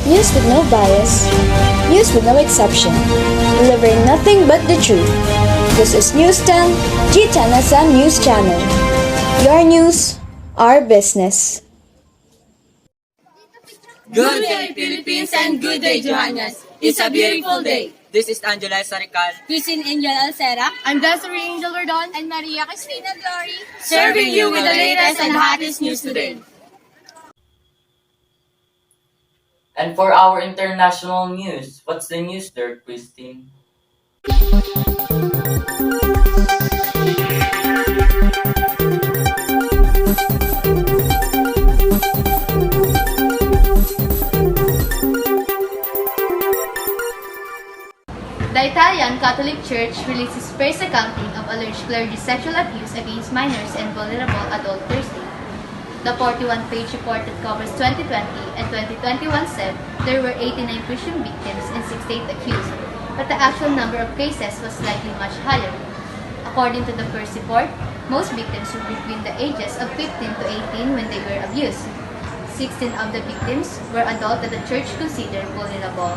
News with no bias. News with no exception. Delivering nothing but the truth. This is News 10, G10SM News Channel. Your news, our business. Good day, Philippines, and good day, Johannes. It's a beautiful day. This is Angela Sarical, Christine Angel Alcera, I'm Desiree Angel Verdon, and Maria Cristina Glory, serving you with the latest and hottest news today. and for our international news, what's the news there, Christine? The Italian Catholic Church released its first accounting of alleged clergy sexual abuse against minors and vulnerable adults Thursday. The 41-page report that covers 2020 and 2021 said there were 89 presumed victims and 68 accused, but the actual number of cases was slightly much higher. According to the first report, most victims were between the ages of 15 to 18 when they were abused. 16 of the victims were adults that the church considered vulnerable.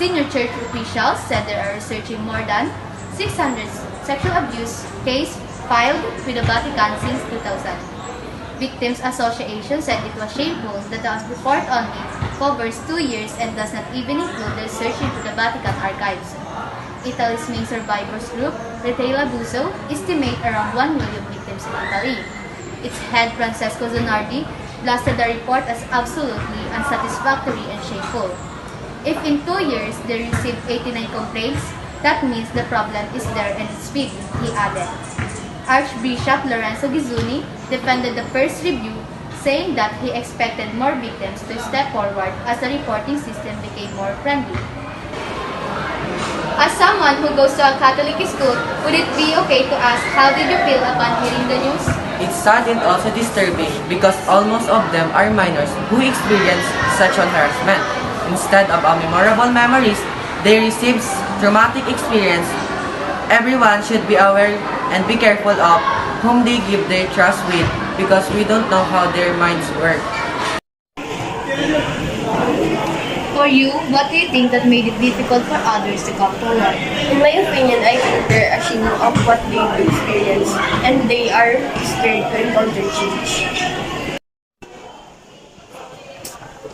Senior church officials said they are researching more than 600 sexual abuse cases filed with the Vatican since 2000. Victims Association said it was shameful that the report only covers 2 years and does not even include the research into the Vatican archives. Italy's main survivors group, Rete Abuso, estimate around 1 million victims in Italy. Its head, Francesco Zanardi, blasted the report as absolutely unsatisfactory and shameful. If in 2 years they received 89 complaints, that means the problem is there and it's big, he added. Archbishop Lorenzo Ghizzuni defended the first review, saying that he expected more victims to step forward as the reporting system became more friendly. As someone who goes to a Catholic school, would it be okay to ask how did you feel upon hearing the news? It's sad and also disturbing because almost of them are minors who experience sexual harassment. Instead of memorable memories, they receive traumatic experience. Everyone should be aware and be careful of whom they give their trust with because we don't know how their minds work. For you, what do you think that made it difficult for others to come forward? In my opinion, I think they're ashamed of what they've experienced and they are scared to encounter change.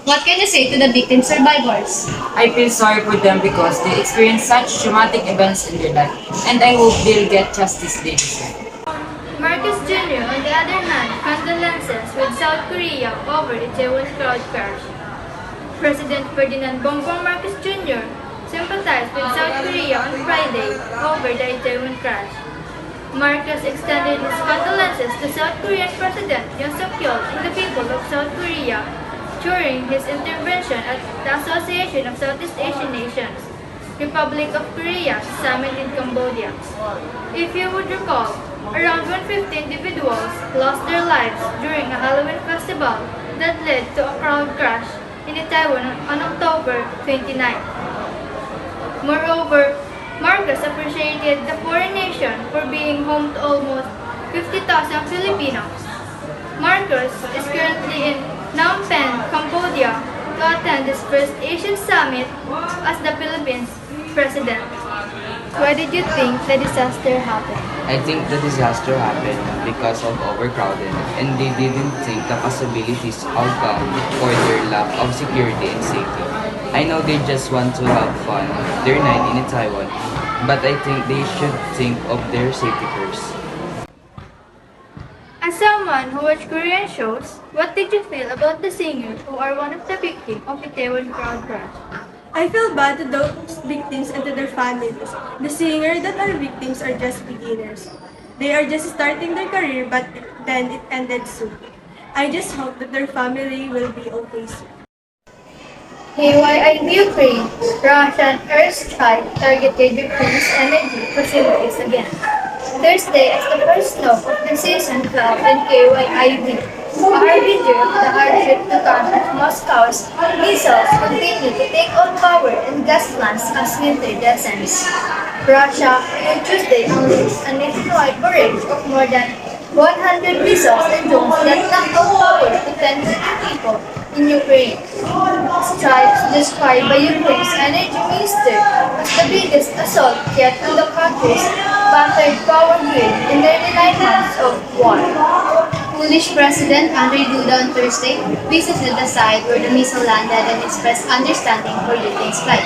What can you say to the victim survivors? I feel sorry for them because they experienced such traumatic events in their life, and I hope they'll get justice they deserve. Marcos Jr., on the other hand, condolences with South Korea over Itaewon crowd crash. President Ferdinand Bongbong Marcos Jr. sympathized with South Korea on Friday over the Itaewon crash. Marcos extended his condolences to South Korean President Yoon Suk-yeol and the people of South Korea during his intervention at the Association of Southeast Asian Nations, Republic of Korea summit in Cambodia. If you would recall, around 150 individuals lost their lives during a Halloween festival that led to a crowd crash in Itaewon on October 29. Moreover, Marcos appreciated the foreign nation for being home to almost 50,000 Filipinos. Marcos is currently in Phnom Penh, Cambodia, to attend this first Asian summit as the Philippines president. Why did you think the disaster happened? I think the disaster happened because of overcrowding and they didn't think the possibilities outcome for their lack of security and safety. I know they just want to have fun their night in Taiwan, but I think they should think of their safety first. As someone who watched Korean shows, what did you feel about the singers who are one of the victims of Itaewon crowd crash? I feel bad to those victims and to their families. The singers that are victims are just beginners. They are just starting their career, but then it ended soon. I just hope that their family will be okay soon. Meanwhile, in Ukraine, Russian airstrike targeted Ukraine's energy facilities again. Thursday, as the first stop of the season fell in KYIV, a harbinger of the hardship to come as Moscow's missiles continue to take on power and gas plants as winter descends. Russia on Tuesday unleashed a nationwide barrage of more than 100 missiles and drones that knocked out power to 10 million people in Ukraine. Strike described by Ukraine's energy minister as the biggest assault yet on the country's battered power grid in nearly 9 months of war. Polish President Andrzej Duda on Thursday visited the site where the missile landed and expressed understanding for Ukraine's plight.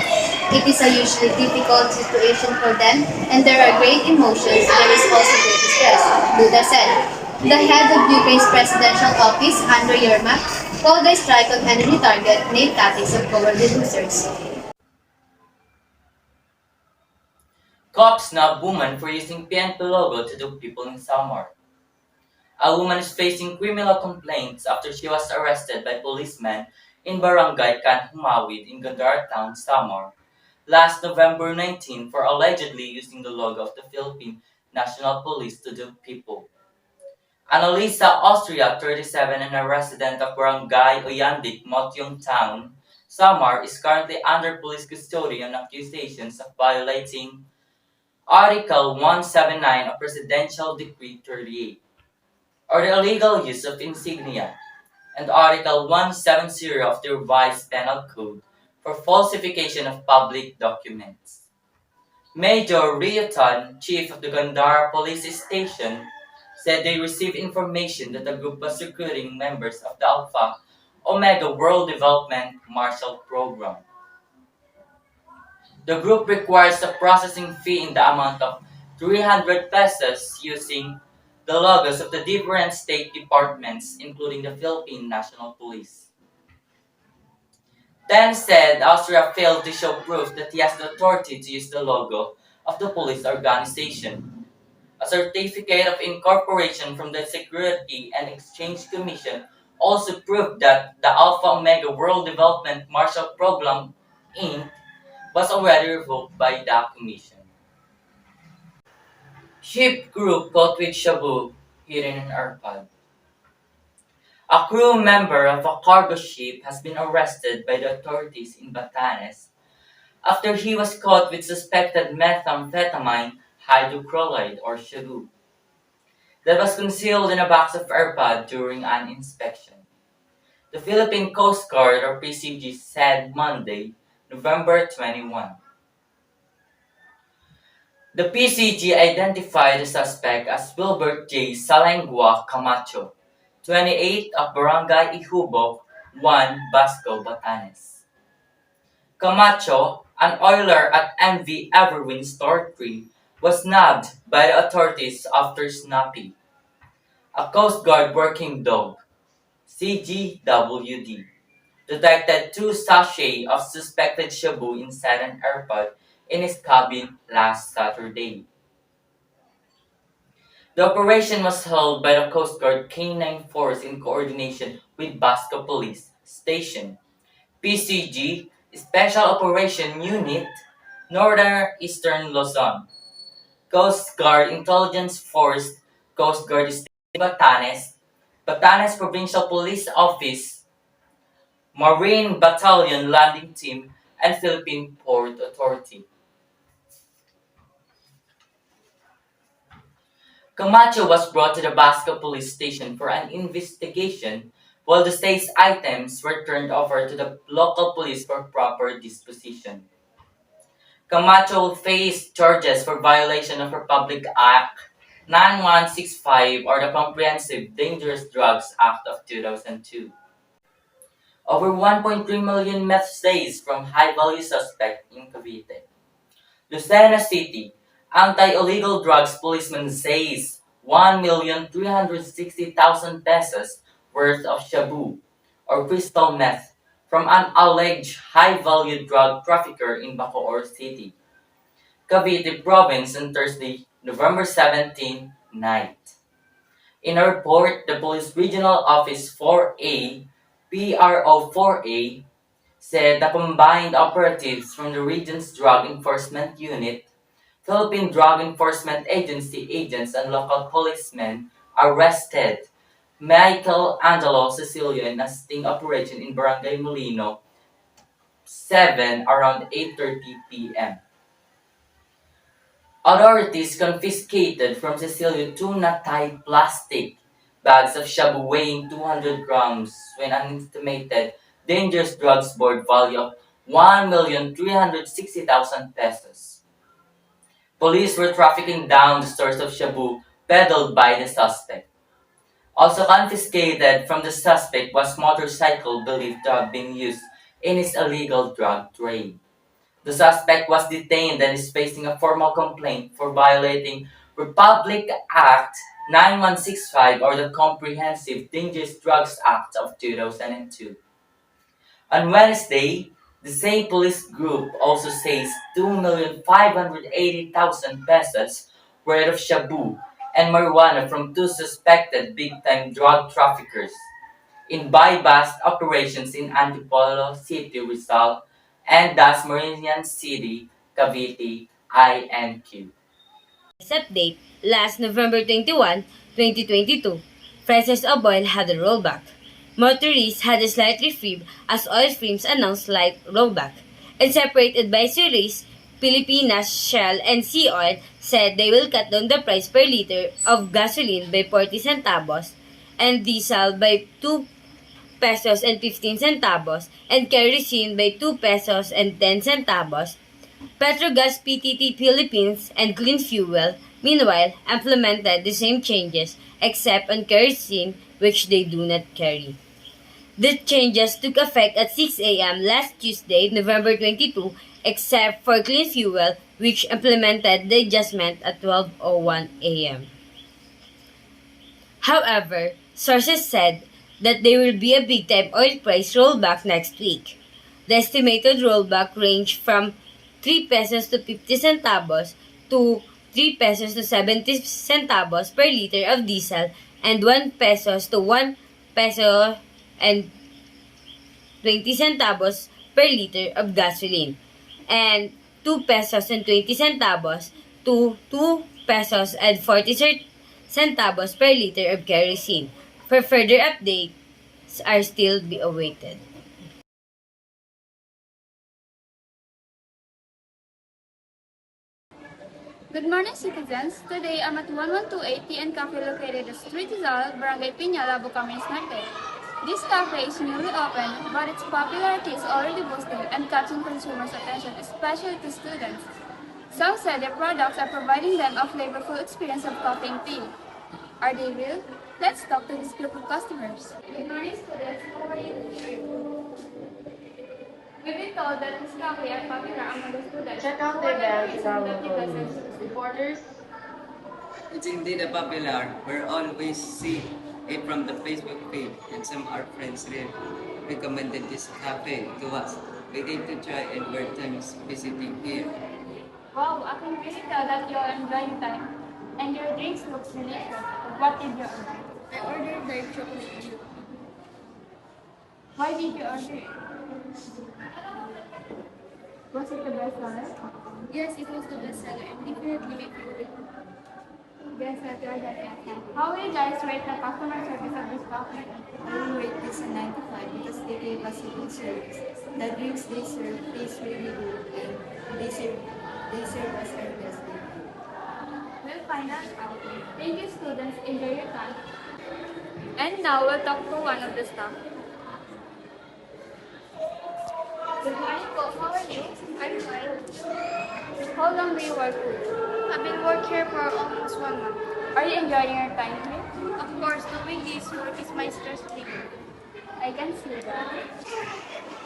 It is a usually difficult situation for them, and there are great emotions. There is also great distress, Duda said. The head of Ukraine's presidential office, Andriy Yermak, called the strike on enemy target named tactics of cowardly losers. Cops snub woman for using PNP logo to dupe people in Samar. A woman is facing criminal complaints after she was arrested by policemen in Barangay Kanhumawid in Gandara Town, Samar, last November 19 for allegedly using the logo of the Philippine National Police to dupe people. Annalisa Austria, 37 and a resident of Barangay Oyandik, Motyong Town, Samar, is currently under police custody on accusations of violating Article 179 of Presidential Decree 38, or the illegal use of insignia, and Article 170 of the Revised Penal Code for falsification of public documents. Major Riotan, chief of the Gandara Police Station, said they received information that the group was recruiting members of the Alpha Omega World Development Marshall Program. The group requires a processing fee in the amount of 300 pesos using the logos of the different state departments, including the Philippine National Police. Ten said Austria failed to show proof that he has the authority to use the logo of the police organization. A certificate of incorporation from the Security and Exchange Commission also proved that the Alpha Omega World Development Marshall Program, Inc. was already revoked by the Commission. Ship crew caught with shabu hidden in Arpad. A crew member of a cargo ship has been arrested by the authorities in Batanes after he was caught with suspected methamphetamine hydrochloride or shabu that was concealed in a box of Arpad during an inspection. The Philippine Coast Guard or PCG said Monday, November 21. The PCG identified the suspect as Wilbert J. Salengua Camacho, 28 of Barangay Ihubok, 1, Basco, Batanes. Camacho, an oiler at MV Everwin Store 3, was nabbed by the authorities after Snappy, a Coast Guard working dog, CGWD, detected 2 sachets of suspected shabu inside an airpod in his cabin last Saturday. The operation was held by the Coast Guard Canine Force in coordination with Basco Police Station, PCG, Special Operation Unit, Northern Eastern Luzon, Coast Guard Intelligence Force, Coast Guard Station Batanes, Batanes Provincial Police Office, Marine Battalion Landing Team, and Philippine Port Authority. Camacho was brought to the Basco police station for an investigation while the seized items were turned over to the local police for proper disposition. Camacho faced charges for violation of Republic Act 9165 or the Comprehensive Dangerous Drugs Act of 2002. Over 1.3 million meth seized from high-value suspect in Cavite. Lucena City, anti-illegal drugs policeman seized 1,360,000 pesos worth of shabu or crystal meth from an alleged high-value drug trafficker in Bacoor City, Cavite Province on Thursday, November 17 night. In a report, the Police Regional Office 4A, PRO 4A, said the combined operatives from the region's Drug Enforcement Unit, Philippine Drug Enforcement Agency agents and local policemen arrested Michael Angelo Cecilio in a sting operation in Barangay Molino 7 around 8:30 p.m. Authorities confiscated from Cecilio 2 na-tied plastic bags of shabu weighing 200 grams when an estimated dangerous drugs board value of 1,360,000 pesos. Police were trafficking down the stores of shabu peddled by the suspect. Also confiscated from the suspect was motorcycle believed to have been used in his illegal drug trade. The suspect was detained and is facing a formal complaint for violating Republic Act 9165 or the Comprehensive Dangerous Drugs Act of 2002. On Wednesday, the same police group also seized 2,580,000 pesos worth of shabu and marijuana from two suspected big-time drug traffickers in buy-bust operations in Antipolo City, Rizal, and Dasmariñas City, Cavite, INQ. Update last November 21, 2022, prices of oil had a rollback. Motorists had a slight reprieve as oil firms announced slight rollback. And separated by series, Pilipinas, Shell, and Sea Oil said they will cut down the price per liter of gasoline by 40 centavos and diesel by 2 pesos and 15 centavos and kerosene by 2 pesos and 10 centavos. Petrogas PTT Philippines and Clean Fuel, meanwhile, implemented the same changes except on kerosene, which they do not carry. The changes took effect at 6 a.m. last Tuesday, November 22, except for Clean Fuel, which implemented the adjustment at 12:01 a.m. However, sources said that there will be a big-time oil price rollback next week. The estimated rollback ranged from 3 pesos to 50 centavos to 3 pesos to 70 centavos per liter of diesel and 1 pesos to 1 peso and 20 centavos per liter of gasoline and 2 pesos and 20 centavos to 2 pesos and 40 centavos per liter of kerosene. For further updates are still be awaited. Good morning, citizens. Today, I'm at 1128 TN Cafe located at Street Rizal, Barangay Piñala, Bucamis Norte. This cafe is newly opened, but its popularity is already boosting and catching consumers' attention, especially to students. Some say their products are providing them a flavorful experience of coffee and tea. Are they real? Let's talk to this group of customers. Good morning, students. How are you? We've been told that this cafe are popular among the students. Check out the events reporters. It's indeed a popular. We always see it from the Facebook page, and some of our friends recommended this cafe to us. We need to try and we're times visiting here. Wow, I can really tell that you are enjoying time. And your drinks look delicious. What did you order? I ordered dark chocolate milk. Why did you order it? Was it the best seller? Yes, it was the best seller and definitely my favorite. Guess that you are that answer. How will you guys rate the customer service of this coffee? I will rate this a 95 because they gave us a good service. The drinks they serve taste really good and they serve us our best. We'll find that out. Thank you, students. Enjoy your time. And now we'll talk to one of the staff. Good morning, po. How are you? I'm fine. How long do you work here? I've been working here for almost 1 month. Are you enjoying your time here? Of course, doing this work is my stress reliever. I can see that.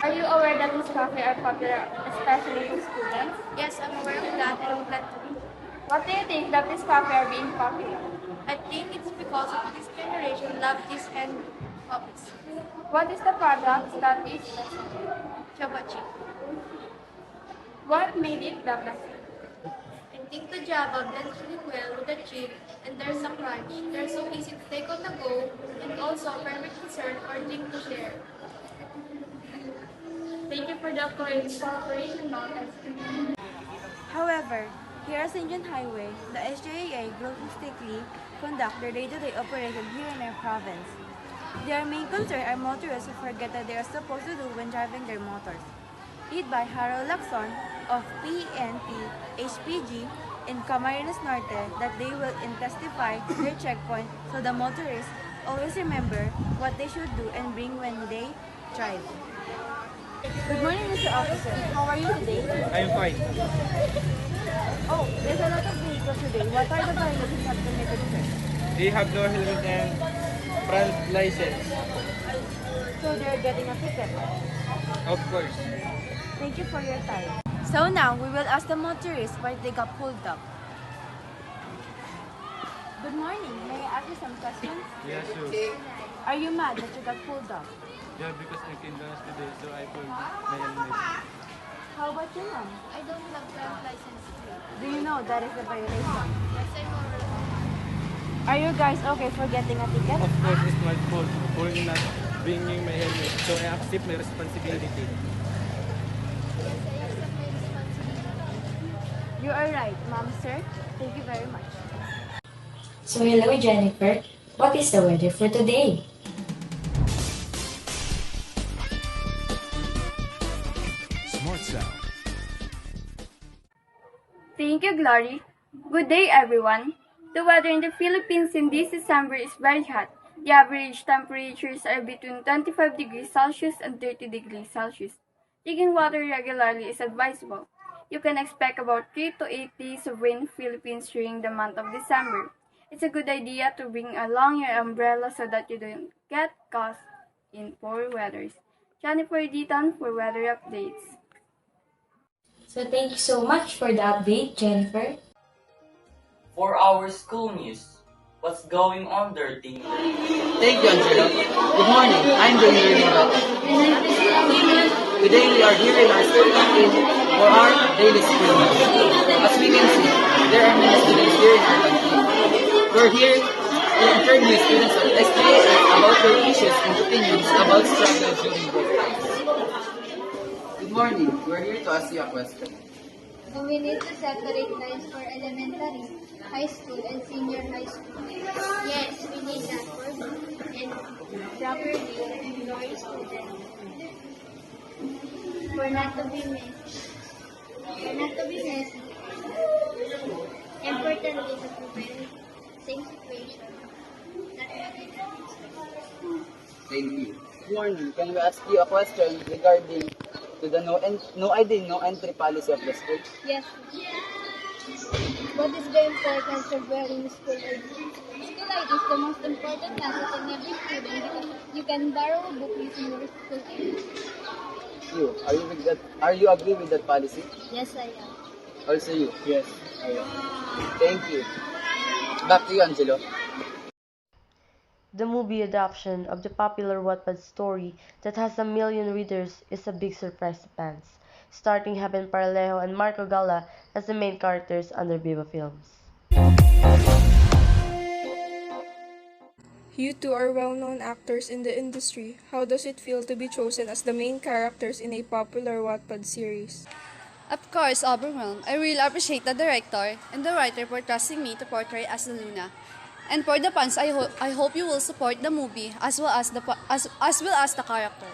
Are you aware that this cafe are popular, especially to students? Yes, I'm aware of that and I'm glad to be. What do you think that this cafe are being popular? I think it's because of this generation love this hand coffees. What is the product that is Java chip? What made it the best? I think the Java blends really well with the chip and there's a crunch. They're so easy to take on the go and also perfect dessert or drink to share. Thank you for the cooperation, Mom. However, here at St. John Highway, the SJAA logistically conduct their day-to-day operation here in our province. Their main concern are motorists who forget that they are supposed to do when driving their motors. Lead by Harold Lacson of PNP HPG in Camarines Norte that they will intensify their checkpoint so the motorists always remember what they should do and bring when they drive. Good morning, Mr. Officer. How are you today? I'm fine. Oh, there's a lot of vehicles today. What are the violations of committed, sir? They have no helmet and front license. So they're getting a ticket. Of course. Thank you for your time. So now, we will ask the motorists why they got pulled up. Good morning. May I ask you some questions? Yes, sir. Are you mad that you got pulled up? Yeah, because I came dance today, so I pulled my helmet. How about you, ma'am? I don't have driver's license today. Do you know that is a violation? Yes, I'm already. Are you guys okay for getting a ticket? Of course, it's my fault for not bringing my helmet, so I accept my responsibility. Yes, I accept my responsibility. You are right, ma'am, sir. Thank you very much. So hello Jennifer, what is the weather for today? Smart Sound. Thank you, Glory. Good day, everyone. The weather in the Philippines in this December is very hot. The average temperatures are between 25 degrees Celsius and 30 degrees Celsius. Drinking water regularly is advisable. You can expect about 3 to 8 days of rain in the Philippines during the month of December. It's a good idea to bring along your umbrella so that you don't get caught in poor weathers. Jennifer Deaton for weather updates. So thank you so much for the update, Jennifer. For our school news, what's going on there, team? Thank you, Angelo. Good morning. I'm doing learning about. Today we are here in our school canteen for our daily school news. As we can see, there are many students here in our canteen. We're here to interview students of SPA about their issues and opinions about struggle during those times. Good morning. We're here to ask you a question. Do we need to separate lines for elementary, high school, and senior high school? Yes, we need that for book and properly employ students. For not to be messy. Importantly, to prevent same situation. Thank you. Good morning. Can we ask you a question regarding to the no ID, no entry policy of the school? Yes. What is the importance of wearing school ID? School ID is the most important asset in every student because you can borrow a book using your school ID. You, are you with that? Are you agree with that policy? Yes, I am. Also you? Yes. Thank you. Back to you, Angelo. The movie adaptation of the popular Wattpad story that has a million readers is a big surprise to fans, starting Heaven Paralejo and Marco Gala as the main characters under Viva Films. You two are well-known actors in the industry. How does it feel to be chosen as the main characters in a popular Wattpad series? Of course, overwhelmed. I really appreciate the director and the writer for trusting me to portray as the Luna. And for the fans, I hope you will support the movie as well as the character.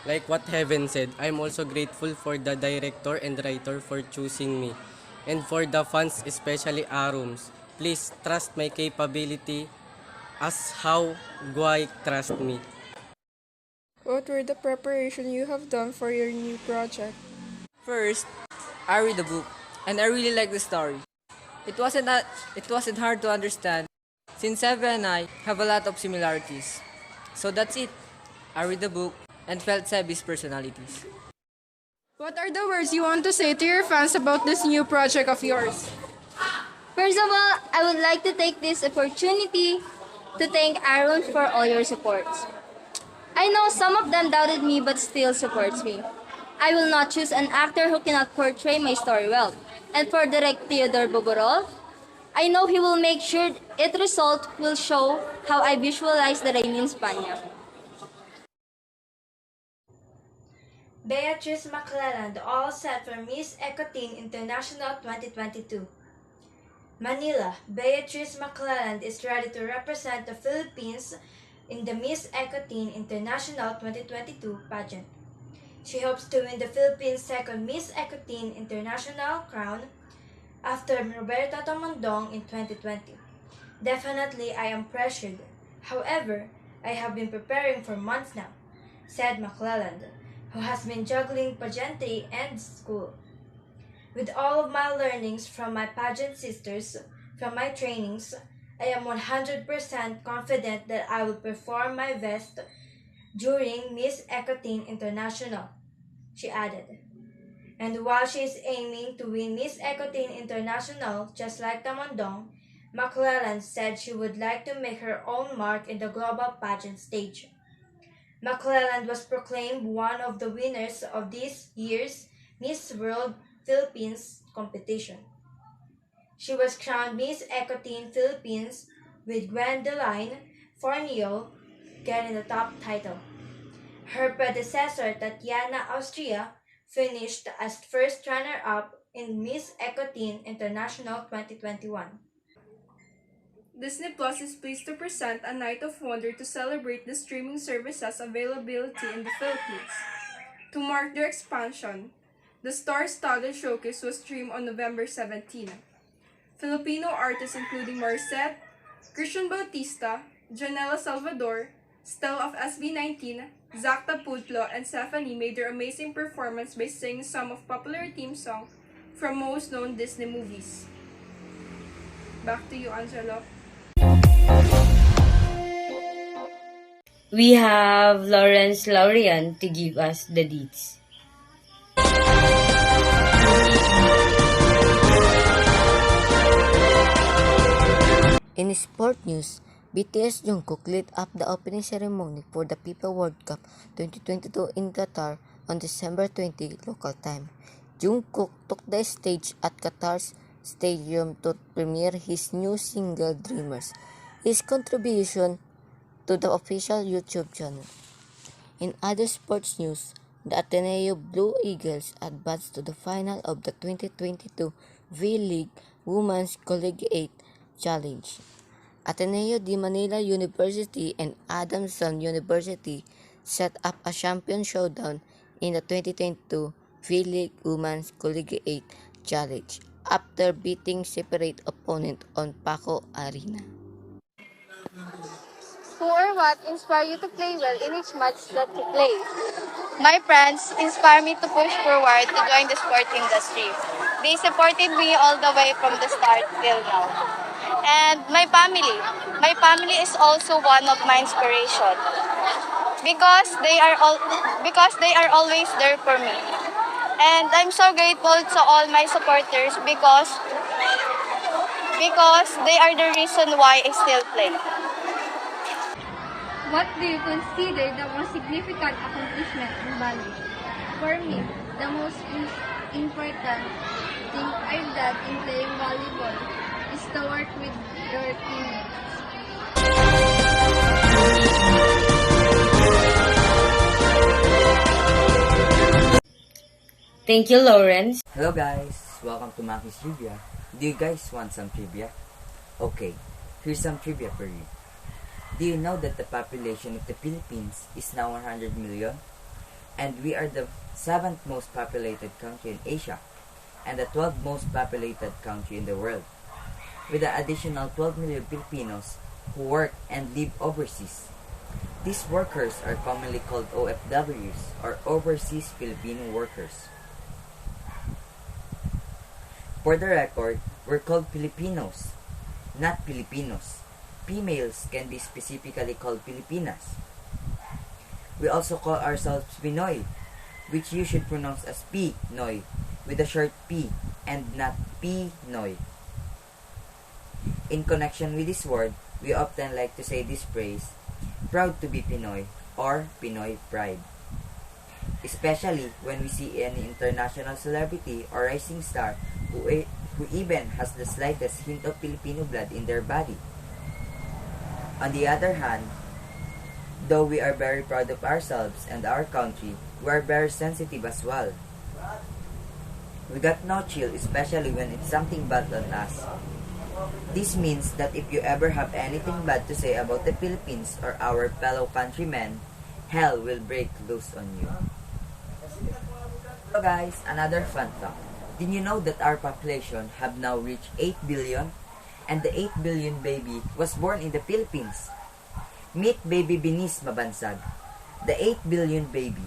Like what Heaven said, I'm also grateful for the director and writer for choosing me. And for the fans, especially Arums, please trust my capability as how Guay trust me. What were the preparation you have done for your new project? First, I read the book and I really like the story. It wasn't hard to understand since Seven and I have a lot of similarities. So that's it. I read the book and felt Sebi's personalities. What are the words you want to say to your fans about this new project of yours? First of all, I would like to take this opportunity to thank Aaron for all your supports. I know some of them doubted me but still supports me. I will not choose an actor who cannot portray my story well. And for Direct Theodore Boborol, I know he will make sure its result will show how I visualize the rain in Spania. Beatrice McClelland, all set for Miss Ecotin International 2022. Manila, Beatrice McClelland is ready to represent the Philippines in the Miss Ecotin International 2022 pageant. She hopes to win the Philippines' second Miss Ecotin International crown after Roberta Tomandong in 2020. Definitely, I am pressured. However, I have been preparing for months now, said McClelland. who has been juggling pageantry and school. With all of my learnings from my pageant sisters, from my trainings, I am 100% confident that I will perform my best during Miss Ecotin International, she added. And while she is aiming to win Miss Ecotin International just like Tamondong, McClellan said she would like to make her own mark in the global pageant stage. McClelland was proclaimed one of the winners of this year's Miss World Philippines competition. She was crowned Miss Ecotin Philippines with Gwendoline Fornio getting the top title. Her predecessor, Tatiana Austria, finished as first runner-up in Miss Ecotin International 2021. Disney Plus is pleased to present A Night of Wonder to celebrate the streaming service's availability in the Philippines. To mark their expansion, the star-studded showcase was streamed on November 17. Filipino artists including Marcet, Christian Bautista, Janela Salvador, Stell of SB19, Zacta Putlo, and Stephanie made their amazing performance by singing some of popular theme songs from most known Disney movies. Back to you, Angelo. We have Lawrence Laurian to give us the deets. In sport news, BTS Jungkook lit up the opening ceremony for the FIFA World Cup 2022 in Qatar on December 20 local time. Jungkook took the stage at Qatar's stadium to premiere his new single Dreamers, his contribution to the official YouTube channel. In other sports news, the Ateneo Blue Eagles advanced to the final of the 2022 V-League Women's Collegiate Challenge. Ateneo de Manila University and Adamson University set up a champion showdown in the 2022 V-League Women's Collegiate Challenge after beating separate opponent on Paco Arena. Who or what inspire you to play well in each match that you play? My friends inspire me to push forward to join the sport industry. They supported me all the way from the start till now. And my family. My family is also one of my inspiration because they are always there for me. And I'm so grateful to all my supporters because they are the reason why I still play. What do you consider the most significant accomplishment in volleyball? For me, the most important thing I've done in playing volleyball is to work with your teammates. Thank you, Lawrence. Hello guys, welcome to Maki's Trivia. Do you guys want some trivia? Okay, here's some trivia for you. Do you know that the population of the Philippines is now 100 million? And we are the 7th most populated country in Asia and the 12th most populated country in the world, with an additional 12 million Filipinos who work and live overseas. These workers are commonly called OFWs or Overseas Filipino Workers. For the record, we're called Filipinos, not Filipinos. Females can be specifically called Filipinas. We also call ourselves Pinoy, which you should pronounce as Pinoy, with a short P and not Pinoy. In connection with this word, we often like to say this phrase, proud to be Pinoy or Pinoy pride. Especially when we see any international celebrity or rising star who even has the slightest hint of Filipino blood in their body. On the other hand, though we are very proud of ourselves and our country, we are very sensitive as well. We got no chill, especially when it's something bad on us. This means that if you ever have anything bad to say about the Philippines or our fellow countrymen, hell will break loose on you. So guys, another fun fact. Did you know that our population have now reached 8 billion? And the 8 billion baby was born in the Philippines. Meet baby Binis Mabansag, the 8 billion baby.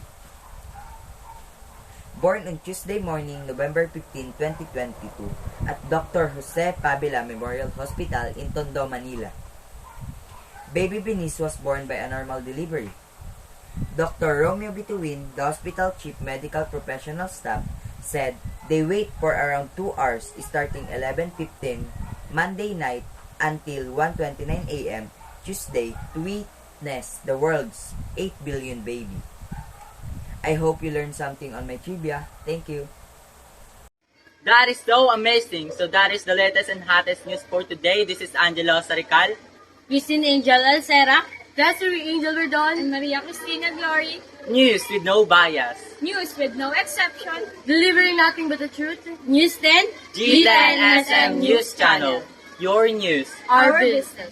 born on Tuesday morning, November 15, 2022, at Dr. Jose Pabila Memorial Hospital in Tondo, Manila. Baby Benice was born by a normal delivery. Dr. Romeo Bituin, the hospital chief medical professional staff, said they wait for around 2 hours starting 11:15 Monday night until 1:29 a.m. Tuesday to witness the world's 8 billion baby. I hope you learned something on my trivia. Thank you. That is so amazing. So that is the latest and hottest news for today. This is Angelo Sarical. Christine Angel Alcera. Desiree Angel Verdon. And Maria Cristina Glory. News with no bias. News with no exception. Delivering nothing but the truth. News 10. G10SM News Channel. Your news. Our business.